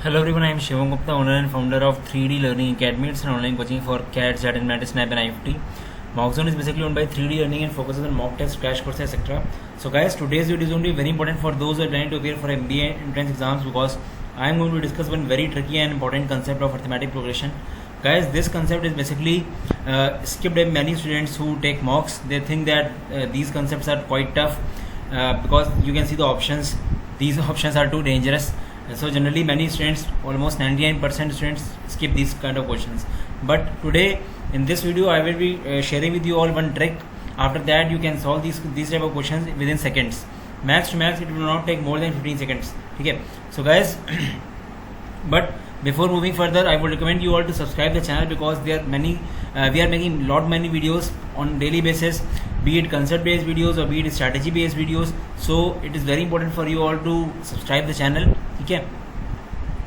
Hello everyone, I am Shivam Gupta, owner and founder of 3D Learning Academy. It's an online coaching for CAT, JAT, and Snap and IFT. Mockzone is basically owned by 3D Learning and focuses on mock tests, crash courses, etc. So guys, today's video is going to be very important for those who are trying to appear for MBA entrance exams because I am going to discuss one very tricky and important concept of arithmetic progression. Guys, this concept is basically skipped by many students who take mocks. They think that these concepts are quite tough because you can see the options. These options are too dangerous. So generally many students, almost 99% students skip these kind of questions. But today in this video I will be sharing with you all one trick. After that you can solve these type of questions within seconds. Max to max it will not take more than 15 seconds. Okay. So guys, but before moving further, I would recommend you all to subscribe the channel because there are many we are making many videos on daily basis, be it concept based videos or be it strategy based videos. So it is very important for you all to subscribe the channel. Okay.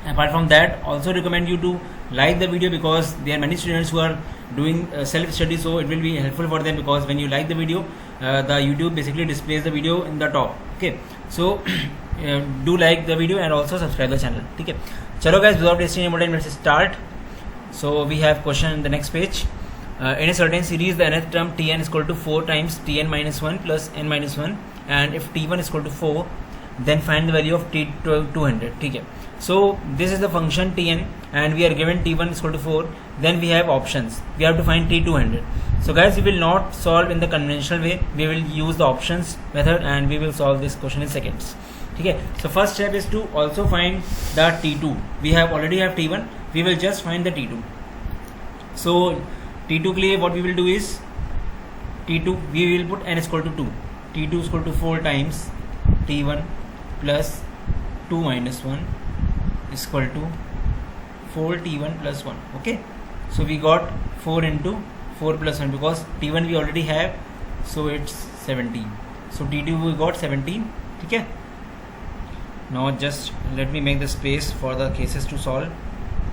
Apart from that, also recommend you to like the video because there are many students who are doing self study, so it will be helpful for them because when you like the video, the YouTube basically displays the video in the top. Okay, so do like the video and also subscribe the channel. Okay, chalo guys, without wasting any more time, let's start. So we have question in the next page. In a certain series, the nth term Tn is equal to 4 times Tn minus 1 plus n minus 1, and if T1 is equal to 4, then find the value of T12 200. Okay. So this is the function Tn and we are given T1 is equal to 4. Then we have options. We have to find T200. So guys, we will not solve in the conventional way. We will use the options method and we will solve this question in seconds. Okay. So first step is to also find the T2. We already have T1. We will just find the T2. So T2 के लिए what we will do is T2 we will put n is equal to 2. T2 is equal to 4 times T1 plus 2 minus 1 is equal to 4 T1 plus 1. Okay, so we got 4 into 4 plus 1 because T1 we already have, so it's 17. So T2 we got 17. Okay, now just let me make the space for the cases to solve,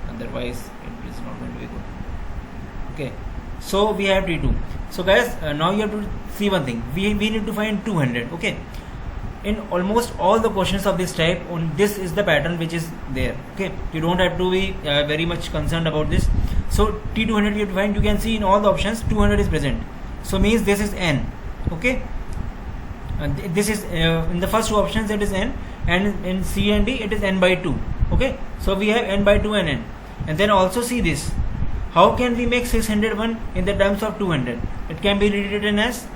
otherwise it is not going to be good. Okay, so we have T2. So guys, now you have to see one thing. We need to find 200. Okay, in almost all the questions of this type, this is the pattern which is there. Okay, you don't have to be very much concerned about this. So T200 you have to find. You can see in all the options 200 is present, so means this is n. Okay, this is in the first two options it is n, and in C and D it is n by 2. Okay, so we have n by 2 and n. And then also see this, how can we make 601 in the terms of 200? It can be rewritten as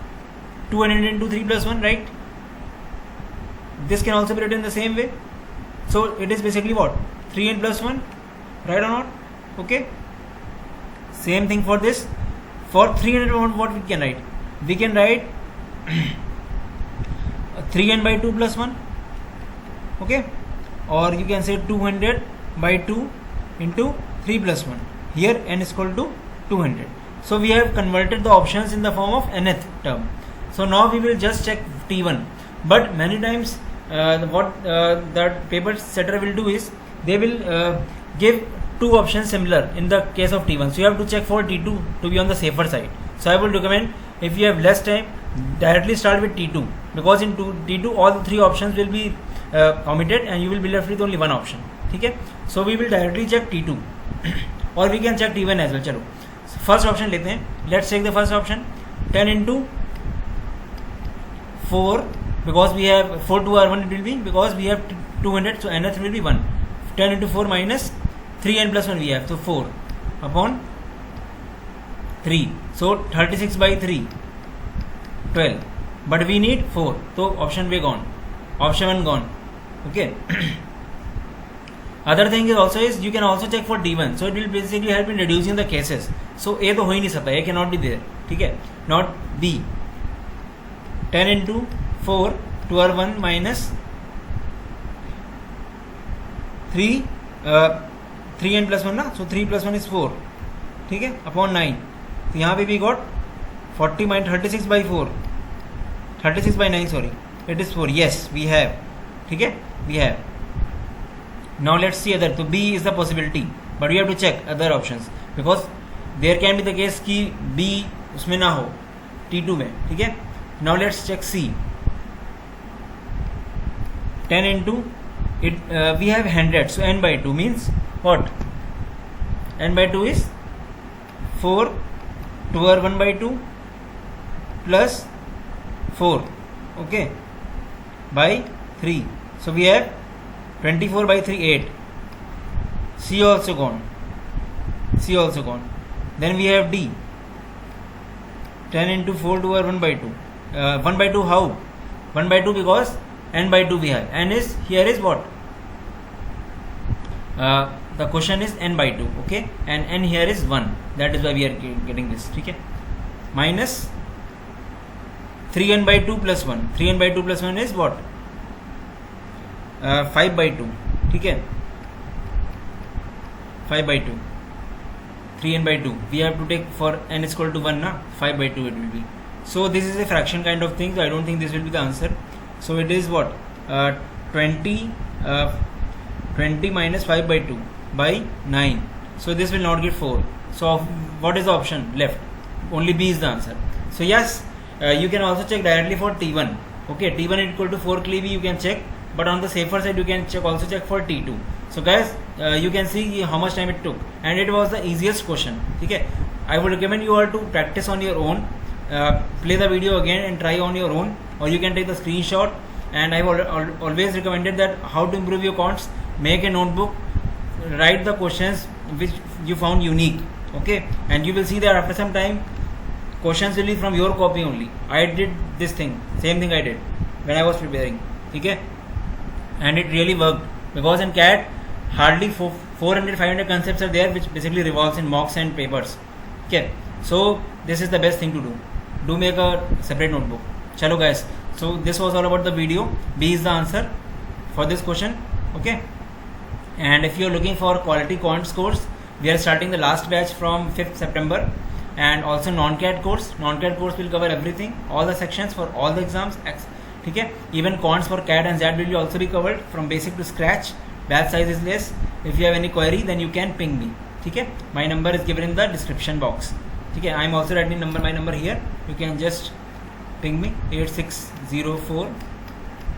200 into 3 plus 1, right? This can also be written the same way. So it is basically what? 3n plus 1, right or not? Okay. Same thing for this. For 300, what we can write? We can write 3n by 2 plus 1. Okay. Or you can say 200 by 2 into 3 plus 1. Here n is equal to 200. So we have converted the options in the form of nth term. So now we will just check T1. But many times the paper setter will do is they will give two options similar in the case of T1. So you have to check for T2 to be on the safer side. So I will recommend, if you have less time, directly start with T2 because in T2 all the three options will be omitted and you will be left with only one option. Okay? So we will directly check T2 or we can check T1 as well. Chalo. So first option लेते हैं. Let's take the first option. 10 into 4. Because we have 4 to R1 it will be, because we have 200, so nth will be 1. 10 into 4 minus 3n plus 1 we have, so 4 upon 3. So 36 by 3, 12. But we need 4, so option B gone, option 1 gone. Okay. Other thing is you can also check for D1, so it will basically help in reducing the cases. So A तो हो ही नहीं सकता, A cannot be there. ठीक है, not B. 10 into 4 to R1 minus 3 3n plus 1 ना, so 3 plus 1 is 4. ठीक है, upon 9. तो यहाँ पे भी got 40 minus 36 by 4, 36 by 9 sorry, it is 4. Yes, we have. ठीक है, we have. Now let's see other. So B is the possibility, but we have to check other options because there can be the case कि B उसमें ना हो T2 में. ठीक है. Now let's check C. 10 into we have 100, so n by 2 means what? N by 2 is 4 to our 1 by 2 plus 4, okay, by 3. So we have 24 by 3, 8. C also gone. Then we have D, 10 into 4 to our 1 by 2. 1 by 2 how? 1 by 2 because n by 2 we have. N is here is what? The question is n by 2, okay, and n here is 1. That is why we are getting this. Okay, minus 3n by 2 plus 1. 3n by 2 plus 1 is what? 5 by 2. Okay, 5 by 2. 3n by 2. We have to take for n is equal to 1, na? 5 by 2 it will be. So this is a fraction kind of thing. So I don't think this will be the answer. So it is what? 20 minus 5 by 2 by 9. So this will not get 4. So what is the option left? Only B is the answer. So yes, you can also check directly for T1. Okay, T1 is equal to 4 kV you can check, but on the safer side you can also check for T2. So guys, you can see how much time it took, and it was the easiest question. Okay, I would recommend you all to practice on your own. Play the video again and try on your own, or you can take the screenshot. And I have always recommended that how to improve your quants. Make a notebook, write the questions which you found unique, okay, and you will see that after some time questions will be from your copy only. I did this thing, same thing I did when I was preparing, okay, and it really worked, because in CAT hardly 400-500 concepts are there which basically revolves in mocks and papers. Okay, so this is the best thing to do make a separate notebook. Chalo guys, so this was all about the video. B is the answer for this question. Okay, and if you are looking for quality quants course, we are starting the last batch from 5th September, and also non-CAT course. Non-CAT course will cover everything, all the sections for all the exams. Okay, even quants for CAT and ZAT will also be covered from basic to scratch. Batch size is less. If you have any query, then you can ping me. Okay, my number is given in the description box. Okay, I am also writing my number here. You can just ping me 8604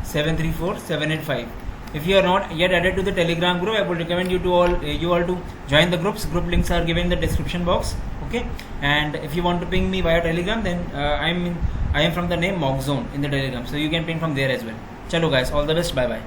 734 785. If you are not yet added to the Telegram group, I would recommend you all to join the groups. Group links are given in the description box. Okay, and if you want to ping me via Telegram, then I am from the name Mock Zone in the Telegram, so you can ping from there as well. Chalo guys, all the best. Bye bye.